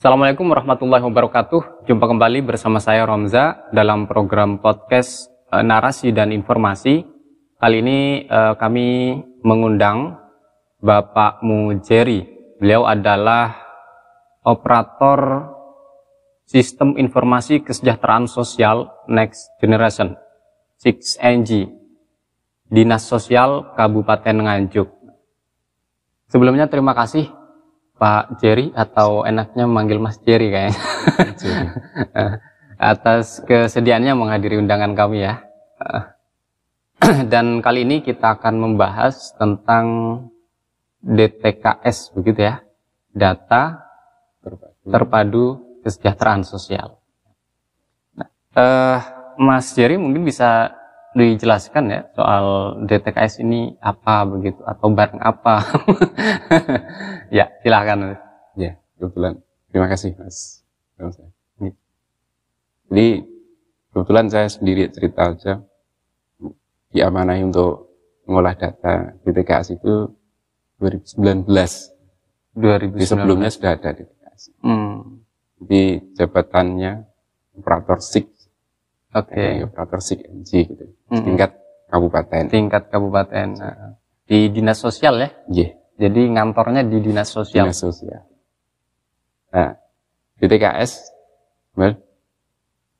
Assalamualaikum warahmatullahi wabarakatuh. Jumpa kembali bersama saya Romza dalam program podcast Narasi dan Informasi. Kali ini kami mengundang Bapak Mujeri. Beliau adalah operator Sistem Informasi Kesejahteraan Sosial Next Generation 6NG Dinas Sosial Kabupaten Nganjuk. Sebelumnya terima kasih Pak Jerry, atau enaknya manggil Mas Jerry kayaknya, atas kesediaannya menghadiri undangan kami ya. Dan kali ini kita akan membahas tentang DTKS, begitu ya, Data Terpadu Kesejahteraan Sosial. Mas Jerry mungkin bisa dijelaskan ya soal DTKS ini apa begitu, atau barang apa? Ya, silakan. Ya, kebetulan. Terima kasih, Mas. Jadi, kebetulan saya sendiri cerita aja, diamanahi untuk mengolah data DTKS itu 2019. Di sebelumnya sudah ada DTKS. Jadi, jabatannya operator SIG. Oke. Operator SIG-NG gitu. Tingkat kabupaten. Tingkat kabupaten. Di dinas sosial ya? Iya. Jadi ngantornya di dinas sosial. Dinas sosial. Nah, DTKS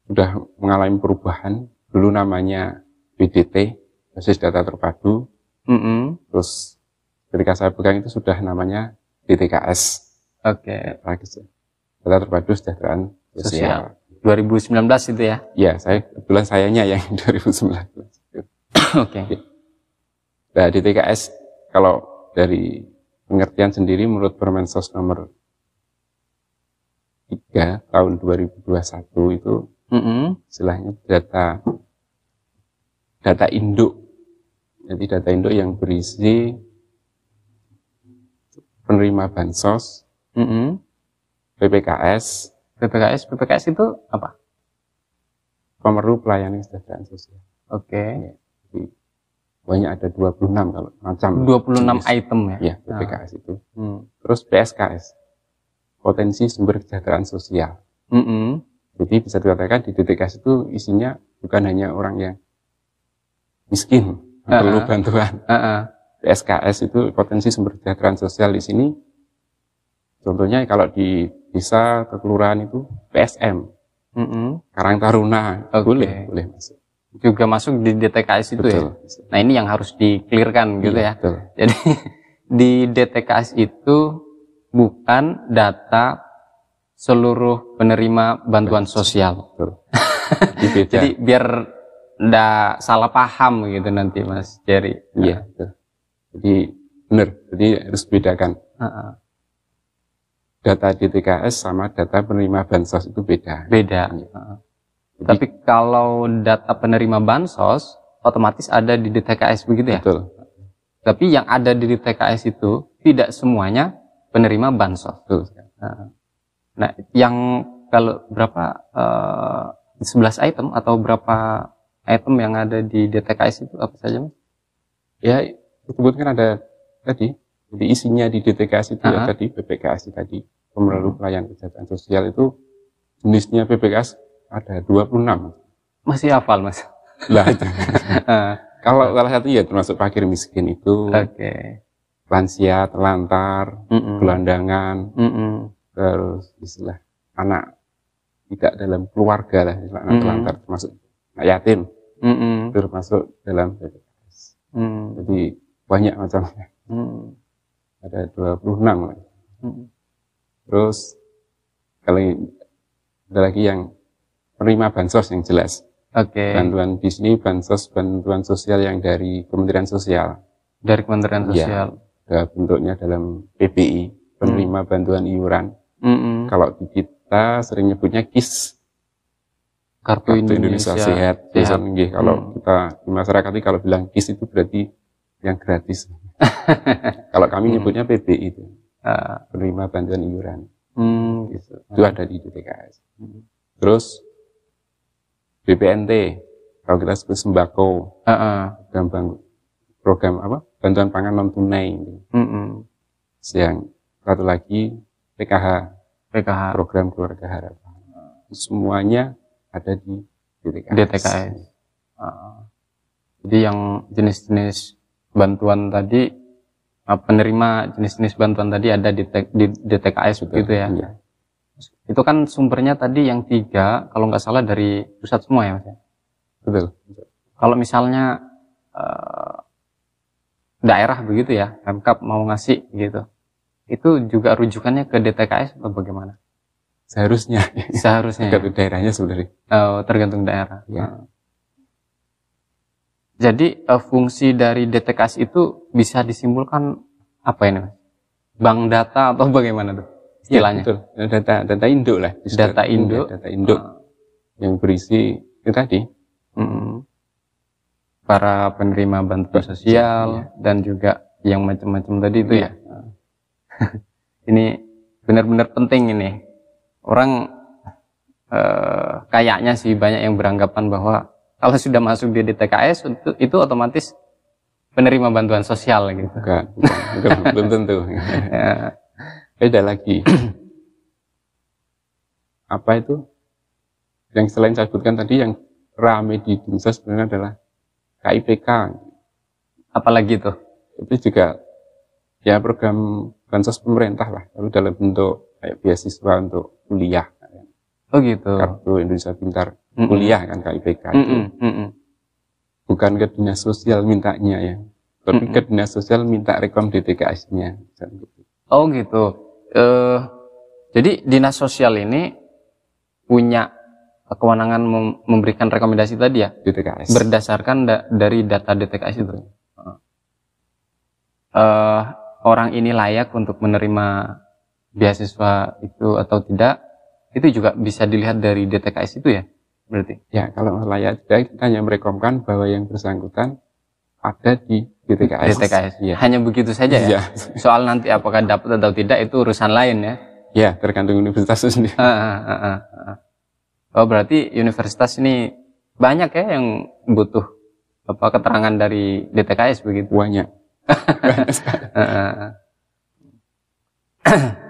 sudah mengalami perubahan. Dulu namanya BDT, Basis Data Terpadu. Terus ketika saya pegang itu sudah namanya DTKS. Oke. Data Terpadu Kesejahteraan Sosial. 2019 itu ya? Ya, kebetulan sayanya yang 2019. Oke. Nah, DTKS kalau dari pengertian sendiri menurut Permensos nomor 3 tahun 2021 itu istilahnya data induk. Jadi data induk yang berisi penerima bansos, PPKS. PPKS itu apa? Pemeru Pelayanan Kesejahteraan Sosial. Oke. Jadi banyak, ada 26 kalau macam. 26 jenis. Item ya? Ya, PPKS itu. Terus PSKS, Potensi Sumber Kesejahteraan Sosial. Jadi bisa dikatakan di DTKS itu isinya bukan hanya orang yang miskin, perlu bantuan. PSKS itu Potensi Sumber Kesejahteraan Sosial di sini. Contohnya kalau di desa atau kelurahan itu PSM, Karang Taruna, boleh masuk. Juga masuk di DTKS itu. Betul. Ya. Nah ini yang harus di-clearkan gitu ya. Betul. Jadi di DTKS itu bukan data seluruh penerima bantuan sosial. Betul. Jadi biar ndak salah paham gitu nanti Mas Jerry. Iya. Betul. Jadi benar. Jadi harus bedakan. Data DTKS sama data penerima bansos itu beda. Beda. Jadi, tapi kalau data penerima bansos otomatis ada di DTKS begitu ya? Betul. Tapi yang ada di DTKS itu tidak semuanya penerima bansos. Betul. Nah, yang kalau berapa 11 item atau berapa item yang ada di DTKS itu apa saja, Mas? Ya, disebutkan ada tadi. Jadi isinya di DTKS itu ya tadi, PPKS tadi, Pemeru Pelayanan Kesejahteraan Sosial itu jenisnya PPKS ada 26. Masih hafal, Mas? Lah itu. Kalau salah satu ya termasuk fakir miskin itu. Lansia, terlantar, gelandangan, terus istilah anak tidak dalam keluarga lah, istilah anak terlantar termasuk anak yatim, termasuk dalam PPKS. Jadi banyak macamnya. Ada 26. Terus kalau ada lagi yang penerima bansos yang jelas. Bantuan di sini bantuan sosial yang dari Kementerian Sosial. Dari Kementerian Sosial. Ya, bentuknya dalam PBI, penerima bantuan iuran. Kalau di kita sering nyebutnya KIS. Kartu Indonesia Sehat. Kalau kita di masyarakat ini kalau bilang KIS itu berarti yang gratis. Kalau kami nyebutnya PBI itu, penerima bantuan iuran. Gitu. Itu ada di DTKS. Terus BPNT, kalau kita sebut sembako, program apa? Bantuan pangan non tunai. Yang satu lagi PKH, PKH. Program Keluarga Harapan. Semuanya ada di DTKS. DTKS. Jadi yang jenis-jenis bantuan tadi, penerima jenis-jenis bantuan tadi ada di DTKS begitu ya. Iya. Itu kan sumbernya tadi yang 3, kalau nggak salah dari pusat semua ya Mas. Betul. Kalau misalnya daerah begitu ya, Pemkab mau ngasih gitu, itu juga rujukannya ke DTKS atau bagaimana? Seharusnya tergantung daerahnya sebenarnya. Tergantung daerah. Ya. Jadi fungsi dari DTKS itu bisa disimpulkan apa ini, Mas? Bank data atau bagaimana tuh istilahnya? Ya, betul. Data induk lah. Data induk. Data induk yang berisi itu tadi. Para penerima bantuan sosial dan juga yang macam-macam tadi itu ya. Ini benar-benar penting ini. Orang kayaknya sih banyak yang beranggapan bahwa kalau sudah masuk di DTKS itu otomatis penerima bantuan sosial gitu. Bukan, belum tentu. Ya. Beda lagi. Apa itu? Yang selain saya sebutkan tadi yang rame di Dinsos sebenarnya adalah KIPK. Apalagi itu? Itu juga ya program bansos pemerintah lah, tapi dalam bentuk kayak beasiswa untuk kuliah. Oh gitu. Kartu Indonesia Pintar kuliah kan KIPK itu. Bukan ke dinas sosial mintanya ya, tapi ke dinas sosial minta rekom DTKS-nya. Oh gitu. Jadi dinas sosial ini punya kewenangan memberikan rekomendasi tadi ya, DTKS. berdasarkan dari data DTKS itu. Orang ini layak untuk menerima beasiswa itu atau tidak, itu juga bisa dilihat dari DTKS itu ya, berarti? Ya, kalau layak tidak, kita hanya merekomkan bahwa yang bersangkutan ada di DTKS. DTKS. Ya. Hanya begitu saja ya? Ya. Soal nanti apakah dapat atau tidak itu urusan lain ya? Ya, tergantung universitas itu sendiri. Oh, berarti universitas ini banyak ya yang butuh keterangan dari DTKS begitu? Banyak.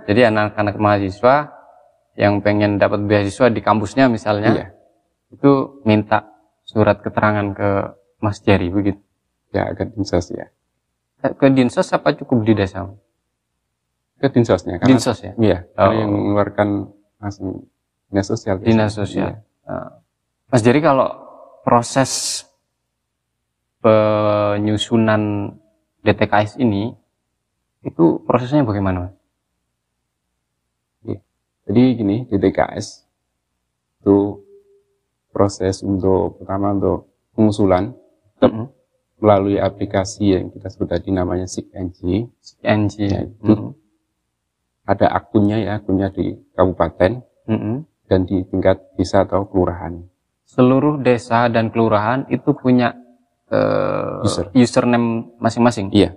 Jadi anak-anak mahasiswa yang pengen dapat beasiswa di kampusnya misalnya, itu minta surat keterangan ke Mas Jerry begitu? Ya, ke Dinsos ya. Ke Dinsos apa cukup di desa? Ke Dinsosnya. Dinsos ya? Iya, karena yang mengeluarkan langsung Dinas Sosial. Dinas Sosial. Ya. Mas Jerry, kalau proses penyusunan DTKS ini, itu prosesnya bagaimana, Mas? Jadi gini, DTKS itu proses pertama untuk pengusulan melalui aplikasi yang kita sebut tadi namanya SIG-NJ. SIG-NJ. Ya, itu ada akunnya di kabupaten dan di tingkat desa atau kelurahan. Seluruh desa dan kelurahan itu punya username masing-masing. Iya.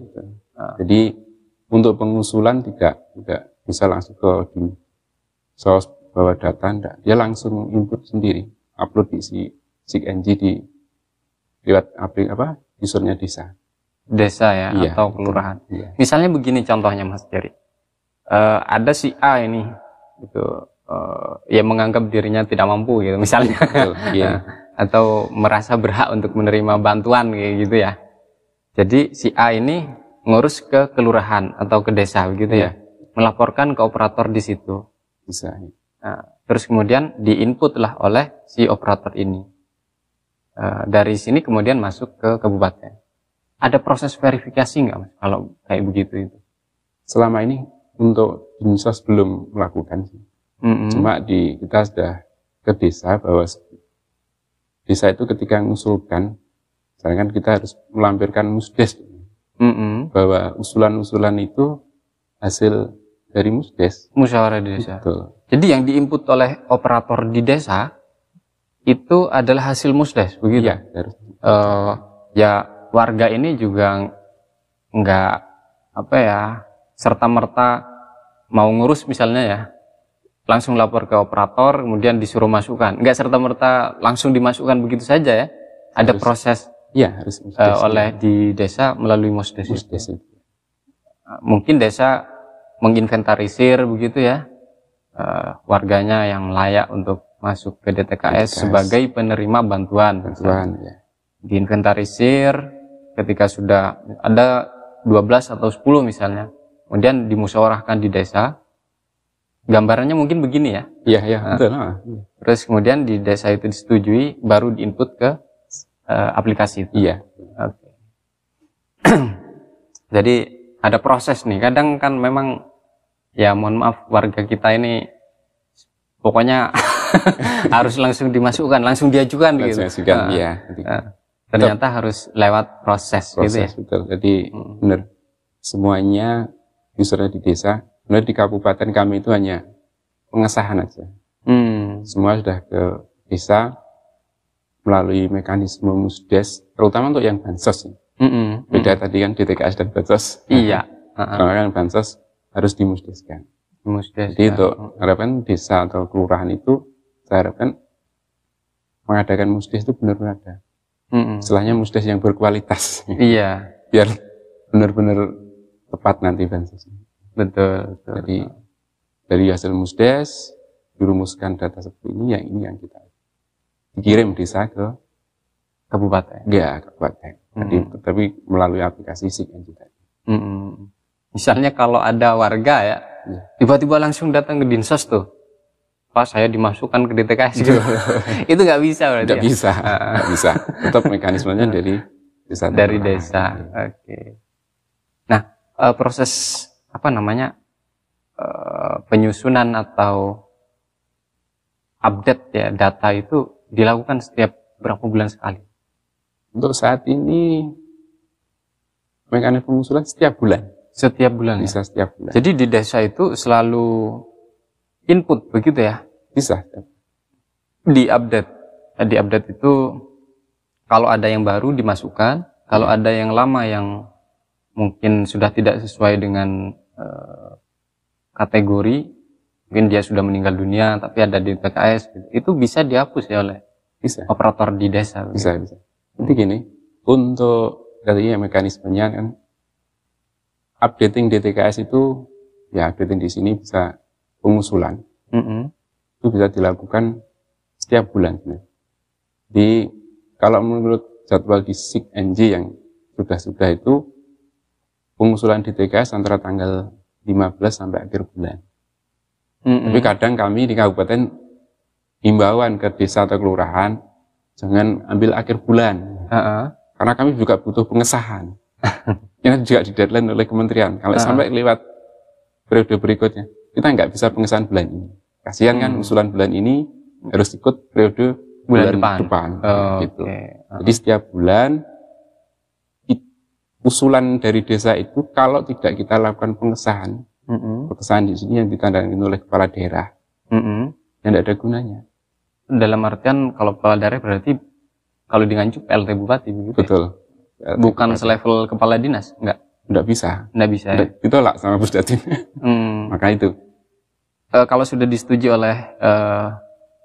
Jadi untuk pengusulan tidak bisa langsung ke Dinsos bawa data, enggak. Dia langsung input sendiri, upload di SIG-NJ di lewat usernya desa. Desa ya, atau kelurahan. Iya. Misalnya begini contohnya Mas Jerry. Ada si A ini gitu, ya menganggap dirinya tidak mampu gitu misalnya. Atau merasa berhak untuk menerima bantuan kayak gitu ya. Jadi si A ini ngurus ke kelurahan atau ke desa begitu ya. Melaporkan ke operator di situ. Bisa. Nah, terus kemudian diinput lah oleh si operator ini. Dari sini kemudian masuk ke kabupaten. Ada proses verifikasi nggak Mas kalau kayak begitu itu? Selama ini untuk Dinsos belum melakukan sih. Cuma kita sudah ke desa, bahwa desa itu ketika mengusulkan, misalkan kita harus melampirkan musdes, bahwa usulan-usulan itu hasil dari musdes. Musyawarah di desa. Betul. Jadi yang diinput oleh operator di desa itu adalah hasil musdes, begitu? Ya, ya warga ini juga nggak serta-merta mau ngurus misalnya ya, langsung lapor ke operator, kemudian disuruh masukkan. Nggak serta-merta langsung dimasukkan begitu saja ya. Ada proses harus oleh di desa melalui musdes. Mungkin desa menginventarisir begitu ya, warganya yang layak untuk masuk ke DTKS sebagai penerima bantuan. Ya. Diinventarisir, ketika sudah ada 12 atau 10 misalnya, kemudian dimusyawarahkan di desa. Gambarannya mungkin begini ya. Iya, betul. Terus kemudian di desa itu disetujui, baru diinput ke aplikasi itu. Iya. Okay. Jadi ada proses nih. Kadang kan memang, ya mohon maaf, warga kita ini pokoknya harus langsung dimasukkan, langsung diajukan gitu. Iya. Ternyata harus lewat proses gitu ya. Betul. Jadi benar, semuanya usernya di desa. Benar, di kabupaten kami itu hanya pengesahan aja. Semua sudah ke desa melalui mekanisme musdes, terutama untuk yang bansos. Beda tadi kan DTKS dan bansos. Iya. Karena kan bansos harus dimusdeskan. Jadi untuk harapan desa atau kelurahan itu, saya harapkan mengadakan musdes itu benar-benar ada. Istilahnya musdes yang berkualitas. Iya. Biar benar-benar tepat nanti bansosnya. Betul. Jadi dari hasil musdes dirumuskan data seperti ini yang kita dikirim desa ke kabupaten. Ya, kabupaten. Jadi, tapi melalui aplikasi SIG-NJ tadi. Misalnya kalau ada warga ya, tiba-tiba langsung datang ke Dinsos tuh, Pak, saya dimasukkan ke DTKS gitu. Itu nggak bisa berarti. Nggak bisa, nggak bisa. Tetap mekanismenya dari desa. Dari desa. Oke. Nah, proses penyusunan atau update ya data itu dilakukan setiap berapa bulan sekali? Untuk saat ini mekanisme pengusulan setiap bulan. Setiap bulan bisa ya? Setiap bulan. Jadi di desa itu selalu input begitu ya? Bisa. Di update itu kalau ada yang baru dimasukkan, kalau ada yang lama yang mungkin sudah tidak sesuai dengan kategori, mungkin dia sudah meninggal dunia tapi ada di DTKS, itu bisa dihapus ya oleh operator di desa. Bisa. Jadi gini, untuk katanya mekanismenya kan updating DTKS itu, ya updating di sini bisa pengusulan. Itu bisa dilakukan setiap bulan. Di kalau menurut jadwal di SIG-NJ yang sudah itu pengusulan DTKS antara tanggal 15 sampai akhir bulan. Tapi kadang kami di kabupaten himbauan ke desa atau kelurahan jangan ambil akhir bulan. Karena kami juga butuh pengesahan. Yang juga di deadline oleh kementerian. Kalau sampai lewat periode berikutnya, kita nggak bisa pengesahan bulan ini. Kasihan kan usulan bulan ini harus ikut periode bulan depan. Gitu. Jadi setiap bulan usulan dari desa itu kalau tidak kita lakukan pengesahan, pengesahan di sini yang ditandangin oleh kepala daerah, yang tidak ada gunanya. Dalam artian kalau kepala daerah berarti kalau di Nganjuk PLT Bupati begitu. Betul. Ya? Bukan selevel kepala dinas, enggak? Enggak bisa. Enggak bisa. Ya? Ditolak sama Pusdatin. Maka itu. Kalau sudah disetujui oleh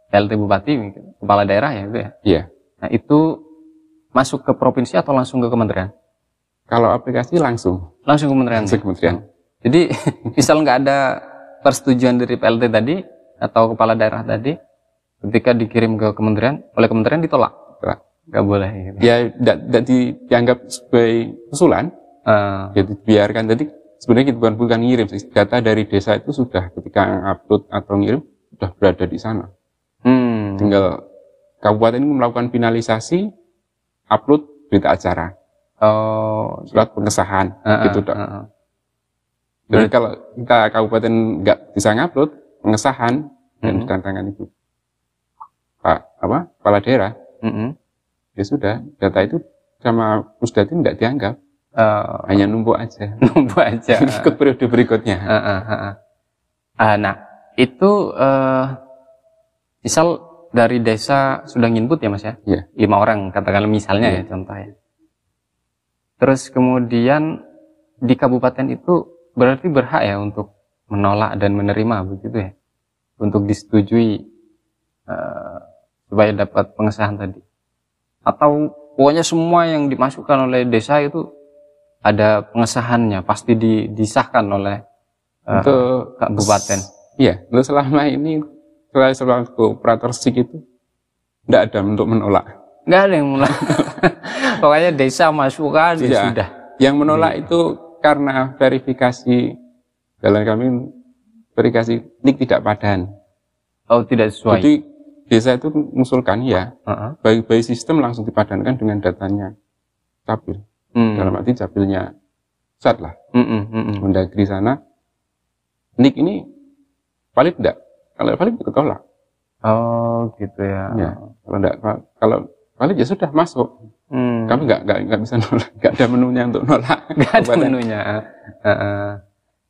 PLT Bupati, kepala daerah ya itu ya? Iya. Nah itu masuk ke provinsi atau langsung ke kementerian? Kalau aplikasi langsung. Langsung ke kementerian. Langsung kementerian. Jadi misal nggak ada persetujuan dari PLT tadi atau kepala daerah tadi, ketika dikirim ke kementerian, oleh kementerian ditolak. Nggak boleh. Gitu. Ya, tidak dianggap sebagai usulan. Jadi biarkan. Jadi sebenarnya kita bukan ngirim. Data dari desa itu sudah ketika upload atau ngirim sudah berada di sana. Tinggal kabupaten ini melakukan finalisasi, upload berita acara. Surat pengesahan gitu dok. Jadi kalau kita kabupaten nggak bisa ngupload pengesahan dan tantangan itu kepala daerah, ya sudah data itu sama Pusdatin nggak dianggap, hanya numpuk aja. Ikut periode berikutnya. Nah itu misal dari desa sudah nginput ya mas ya, 5 orang katakanlah misalnya ya contohnya. Terus kemudian di kabupaten itu berarti berhak ya untuk menolak dan menerima begitu ya, untuk disetujui supaya dapat pengesahan tadi. Atau pokoknya semua yang dimasukkan oleh desa itu ada pengesahannya, pasti disahkan oleh untuk kabupaten. Iya, untuk selama ini selaku operator SIK itu tidak ada untuk menolak. Nggak ada yang menolak. Pokoknya desa masukkan ya sudah. Yang menolak itu karena verifikasi jalan kami, verifikasi NIK tidak padan. Oh, tidak sesuai. Jadi desa itu mengusulkan ya, by sistem langsung dipadankan dengan datanya capil. Dalam arti capilnya pusat lah. Mendagri sana, NIK ini valid tidak? Kalau valid itu tolak. Oh, gitu ya. Ya, kalau valid ya sudah masuk. Kami nggak bisa nolak, nggak ada menunya untuk nolak. Nggak ada menunya.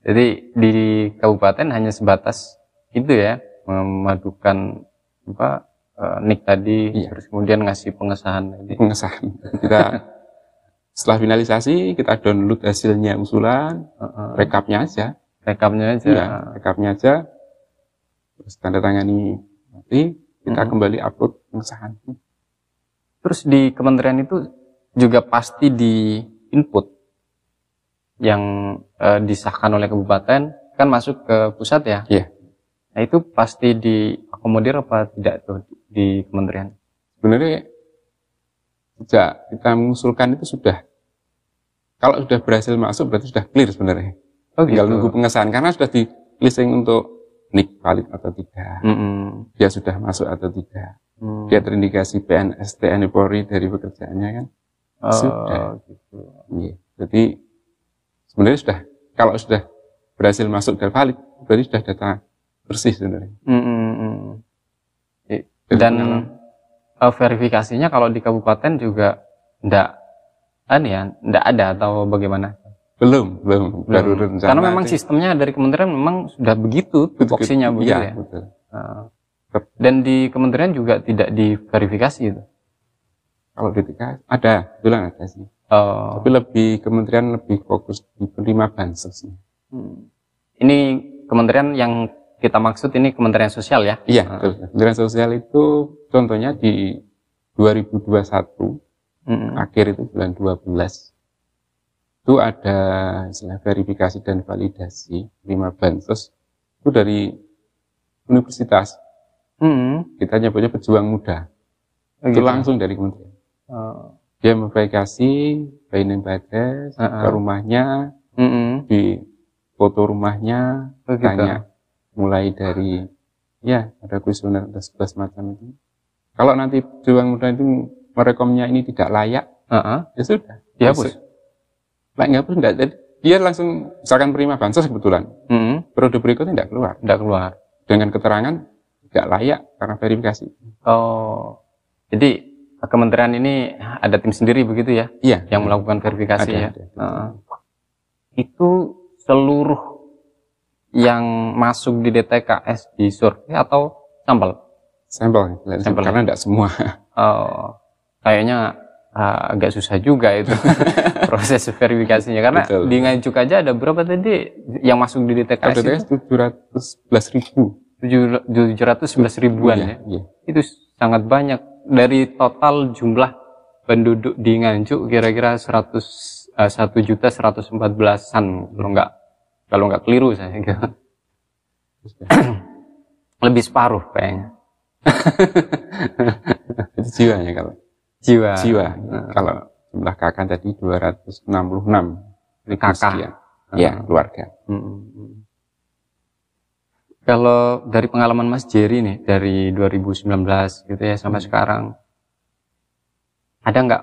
Jadi di kabupaten hanya sebatas itu ya, memadukan apa NIK tadi, terus kemudian ngasih pengesahan tadi. Pengesahan. Kita setelah finalisasi kita download hasilnya usulan, rekapnya aja. Iya, rekapnya aja. Terus tanda tangani nanti kita kembali upload pengesahan. Terus di kementerian itu juga pasti di input yang disahkan oleh kabupaten kan masuk ke pusat ya. Iya. Nah itu pasti diakomodir apa tidak tuh di kementerian? Sebenarnya sejak kita mengusulkan itu sudah, kalau sudah berhasil masuk berarti sudah clear sebenarnya. Oh, tinggal gitu. Nunggu pengesahan karena sudah di listing untuk NIK valid atau tidak, dia sudah masuk atau tidak, dia terindikasi PNS TNI Polri dari pekerjaannya kan, sudah. Gitu. Yeah. Jadi sebenarnya sudah, kalau sudah berhasil masuk dan valid, berarti sudah data bersih sebenarnya. Dan verifikasinya kalau di kabupaten juga enggak ada atau bagaimana? Belum baru rencana. Karena memang sistemnya dari kementerian memang sudah begitu, tupoksinya begitu ya. Betul. Dan di kementerian juga tidak diverifikasi itu. Kalau di TK bilang ada sih. Tapi kementerian lebih fokus di penerima bansos. Ini kementerian yang kita maksud ini Kementerian Sosial ya? Iya, betul. Kementerian Sosial itu contohnya di 2021 akhir itu bulan 12. Itu ada istilah verifikasi dan validasi 5 bansos itu dari universitas. Kita nyebutnya pejuang muda. Itu langsung dari kementerian. Dia memverifikasi by name address, ke rumahnya, di foto rumahnya, tanya mulai dari ada kuesioner ada 11 macam itu. Kalau nanti pejuang muda itu merekomnya ini tidak layak, ya sudah dihapus. Nggak enggak, dia langsung misalkan penerima bansos kebetulan, periode berikutnya tidak keluar dengan keterangan tidak layak karena verifikasi. Oh, jadi kementerian ini ada tim sendiri begitu ya? Iya, yang melakukan verifikasi ada, ya. Itu seluruh yang masuk di DTKS di survei atau sampel karena tidak semua. Oh, kayaknya agak susah juga itu proses verifikasinya karena betul. Di Nganjuk aja ada berapa tadi yang masuk di DTKS? 711 ribuan ya. Itu sangat banyak dari total jumlah penduduk di Nganjuk kira-kira 1.114.000-an kalau nggak keliru saya gitu. Lebih separuh kayaknya. Itu jiwanya kalau jiwa. Kalau jumlah kakak tadi 266 kakak. Ya, keluarga. Kalau dari pengalaman Mas Jerry nih dari 2019 gitu ya sampai sekarang, ada nggak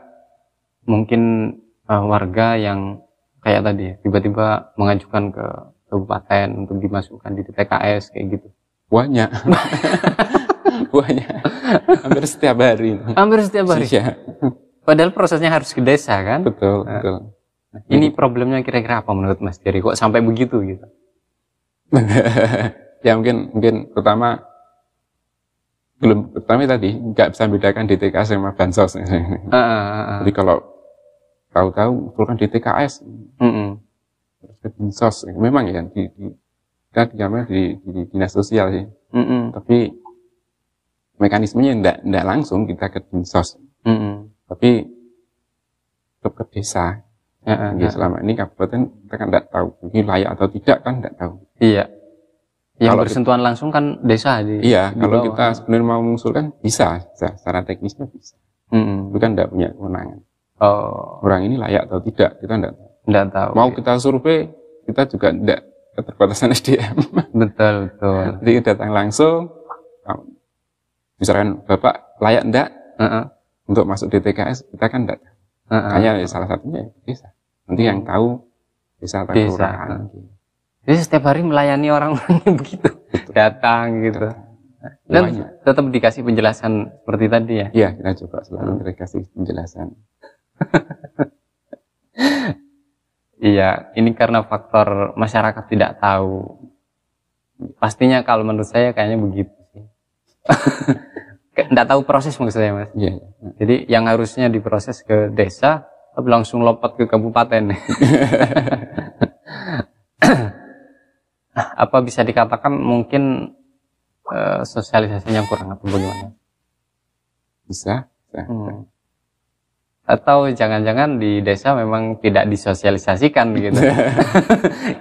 mungkin warga yang kayak tadi tiba-tiba mengajukan ke kabupaten untuk dimasukkan di TKS kayak gitu? Banyak. Banyak. Hampir setiap hari. Iya. Padahal prosesnya harus ke desa kan? Betul. Ini problemnya kira-kira apa menurut Mas Jerry? Kok sampai begitu gitu? Ya mungkin pertama tadi nggak bisa bedakan DTKS sama bansos. Jadi kalau tahu-tahu usulkan DTKS, terus ke bansos, memang ya di dinas sosial sih. Tapi mekanismenya enggak langsung kita ke dinsos, tapi tetap ke desa. Selama ini kabupaten kita kan enggak tahu ini layak atau tidak kan enggak tahu. Iya. Yang bersentuhan langsung kan desa iya, kalau kita sebenarnya mau mengusulkan bisa, secara teknisnya bisa. Itu kan tidak punya kewenangan. Orang ini layak atau tidak, kita tidak tahu. Mau kita survei, kita juga tidak keterbatasan SDM. Betul. Jadi datang langsung, misalkan Bapak layak enggak untuk masuk di TKS, kita kan enggak. Hanya salah satunya bisa. Nanti yang tahu bisa atau kelurahan. Jadi setiap hari melayani orang-orang yang begitu, datang gitu. Dan tetap dikasih penjelasan seperti tadi ya? Iya, kita coba selalu dikasih penjelasan. Iya, ini karena faktor masyarakat tidak tahu. Pastinya kalau menurut saya kayaknya begitu sih. Nggak tahu proses maksud saya, Mas. Iya. Jadi yang harusnya diproses ke desa, tapi langsung lompat ke kabupaten. Apa bisa dikatakan mungkin sosialisasinya kurang atau bagaimana? Bisa. Atau jangan-jangan di desa memang tidak disosialisasikan gitu.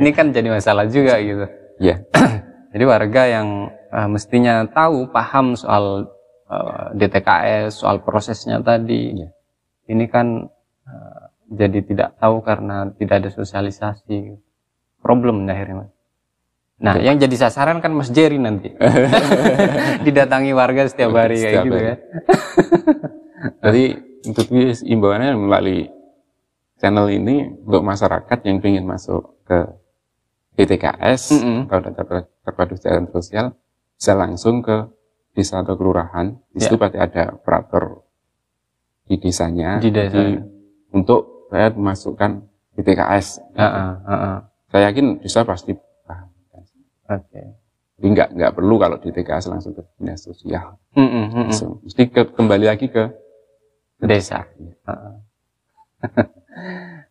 Ini kan jadi masalah juga gitu. Iya. Jadi warga yang mestinya tahu, paham soal DTKS, soal prosesnya tadi. Ya. Ini kan jadi tidak tahu karena tidak ada sosialisasi. Problem akhirnya, Mas. Nah, yang jadi sasaran kan Mas Jerry nanti. Didatangi warga setiap hari kayak gitu ya. Jadi untuk imbauannya melalui channel ini untuk masyarakat yang ingin masuk ke DTKS atau data terpadu kesejahteraan sosial bisa langsung ke desa atau kelurahan. Di situ pasti ada operator di desanya. Jadi untuk saya memasukkan DTKS. Saya yakin desa pasti paham. Jadi nggak perlu kalau DTKS langsung ke dinas sosial. Mesti kembali lagi ke desa.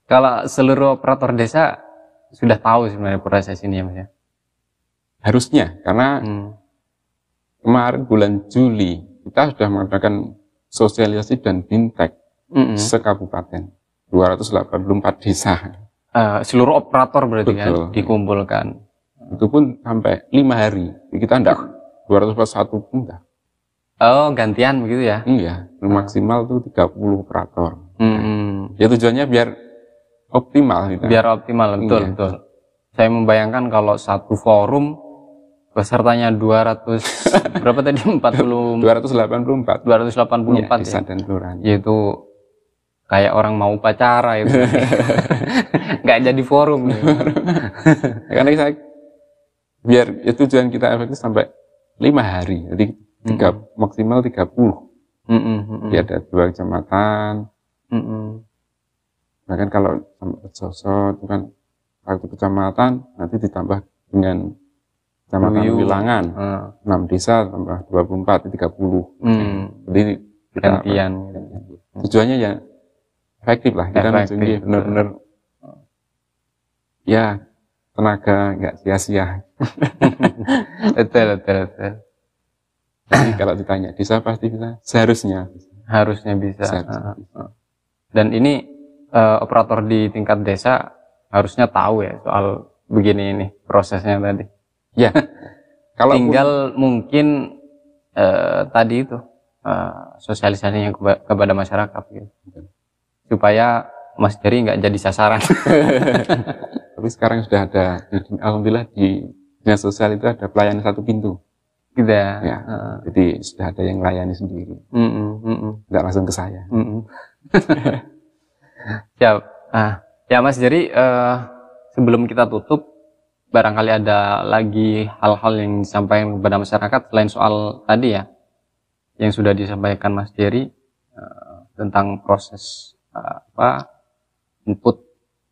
Kalau seluruh operator desa sudah tahu sebenarnya proses ini ya, Mas ya? Harusnya, karena kemarin bulan Juli kita sudah mengadakan sosialisasi dan bintek sekabupaten 284 desa. Seluruh operator berarti kan dikumpulkan. Itu pun sampai 5 hari. Kita enggak 241 pun enggak. Oh, gantian begitu ya? Iya, maksimal tuh 30 operator. Ya tujuannya biar optimal gitu. Biar optimal, betul. Saya membayangkan kalau satu forum pesertanya 200 berapa tadi? 284 ya, dan kelurahan. Yaitu kayak orang mau upacara itu. Nggak jadi forum. Karena saya biar tujuan kita efektif sampai 5 hari. Jadi maksimal 30. Jadi ada 2 kecamatan. Bahkan kalau sosok itu kan satu kecamatan nanti ditambah dengan kecamatan Wilangan 6 desa tambah 24 30. Jadi gantian. Tujuannya ya efektif lah. Kita benar-benar ya tenaga nggak sia-sia. Betul. Jadi kalau ditanya desa pasti bisa, seharusnya bisa. Dan ini operator di tingkat desa harusnya tahu ya soal begini ini prosesnya tadi. Ya. Kalau tinggal mungkin tadi itu sosialisasinya kepada masyarakat gitu. Supaya Mas Jerry nggak jadi sasaran. Tapi sekarang sudah ada, alhamdulillah di dinas sosial itu ada pelayanan 1 pintu. Gitu ya. Jadi sudah ada yang melayani sendiri. Nggak langsung ke saya. Siap. Ya Mas Jerry, sebelum kita tutup, barangkali ada lagi hal-hal yang disampaikan kepada masyarakat selain soal tadi ya, yang sudah disampaikan Mas Jerry tentang proses input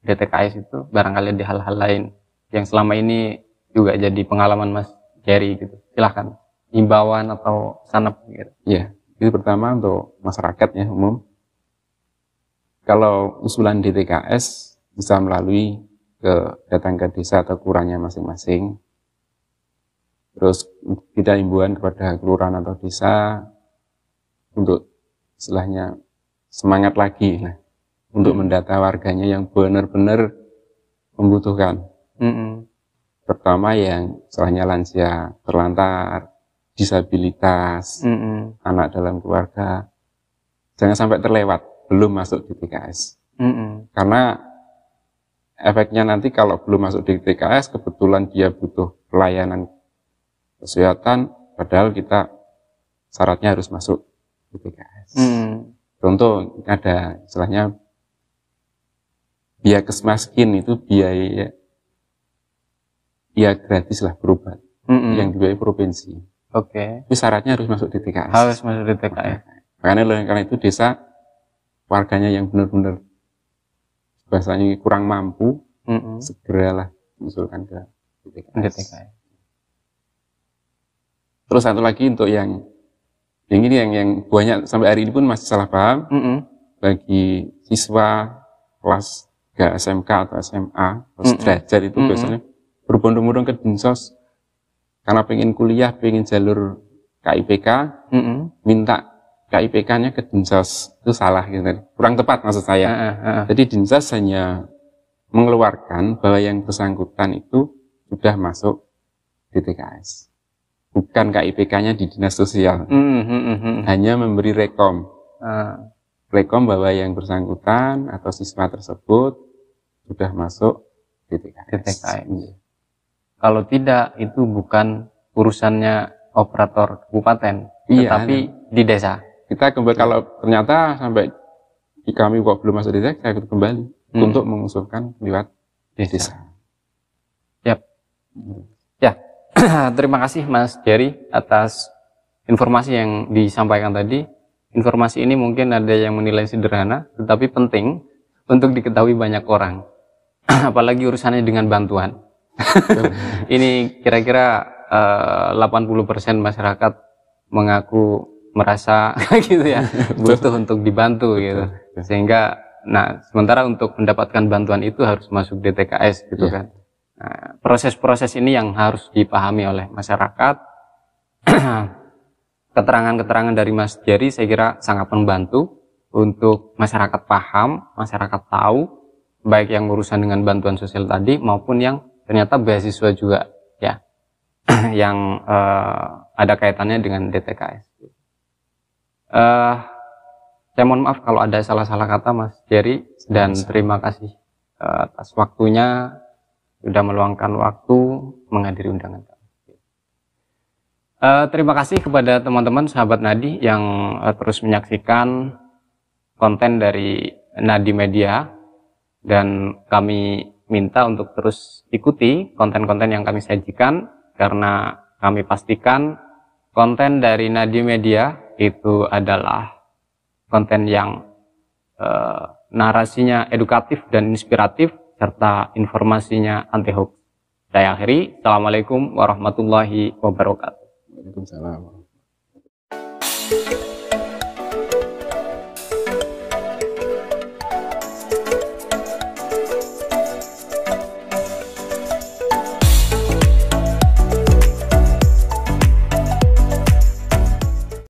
DTKS itu, barangkali ada hal-hal lain yang selama ini juga jadi pengalaman Mas Jerry gitu. Silahkan, himbauan atau sanap gitu. Ya, itu pertama untuk masyarakat ya umum. Kalau usulan DTKS bisa melalui datang ke desa atau kelurahannya masing-masing. Terus kita himbauan kepada kelurahan atau desa untuk istilahnya semangat lagi untuk mendata warganya yang benar-benar membutuhkan. Terutama yang misalnya lansia, terlantar, disabilitas, anak dalam keluarga, jangan sampai terlewat belum masuk di TKS. Karena efeknya nanti kalau belum masuk di TKS, kebetulan dia butuh pelayanan kesehatan, padahal kita syaratnya harus masuk di TKS. Contoh ada istilahnya biaya kesmaskin itu biaya gratis lah berobat yang dibiayai provinsi. Tapi syaratnya harus masuk di TKS. Harus masuk di TKS. Makanya karena itu desa warganya yang benar-benar bahasanya kurang mampu, segeralah mengusulkan ke TKS. Terus satu lagi untuk yang ini yang banyak sampai hari ini pun masih salah paham, bagi siswa kelas 3 SMK atau SMA, sederajat itu biasanya berbondong-bondong ke Dinsos karena pengen kuliah, pengen jalur KIPK, minta KIPK-nya ke Dinsos. Itu salah gitu, kurang tepat maksud saya. Jadi Dinsos hanya mengeluarkan bahwa yang bersangkutan itu sudah masuk di TKS, bukan KIPK-nya di dinas sosial. Hanya memberi rekom bahwa yang bersangkutan atau siswa tersebut sudah masuk di TKS. Kalau tidak, itu bukan urusannya operator kabupaten, tetapi di desa. Kita kembali, kalau ternyata sampai kami kok belum masuk di desa, saya ikut kembali untuk mengusulkan lewat desa. Ya, terima kasih Mas Jerry atas informasi yang disampaikan tadi. Informasi ini mungkin ada yang menilai sederhana, tetapi penting untuk diketahui banyak orang. Apalagi urusannya dengan bantuan. Ini kira-kira 80% masyarakat mengaku merasa gitu ya, butuh untuk dibantu gitu. Sehingga sementara untuk mendapatkan bantuan itu harus masuk di TKS gitu kan. Nah, proses-proses ini yang harus dipahami oleh masyarakat. Keterangan-keterangan dari Mas Jerry saya kira sangat membantu untuk masyarakat paham, masyarakat tahu, baik yang urusan dengan bantuan sosial tadi maupun yang ternyata beasiswa juga ya, yang ada kaitannya dengan DTKS. Saya mohon maaf kalau ada salah-salah kata Mas Jerry, dan terima kasih atas waktunya, sudah meluangkan waktu menghadiri undangan kami. Terima kasih kepada teman-teman sahabat Nadi yang terus menyaksikan konten dari Nadi Media, dan kami minta untuk terus ikuti konten-konten yang kami sajikan, karena kami pastikan konten dari Nadi Media itu adalah konten yang narasinya edukatif dan inspiratif serta informasinya anti hoax. Saya akhiri. Assalamualaikum warahmatullahi wabarakatuh. Waalaikumsalam.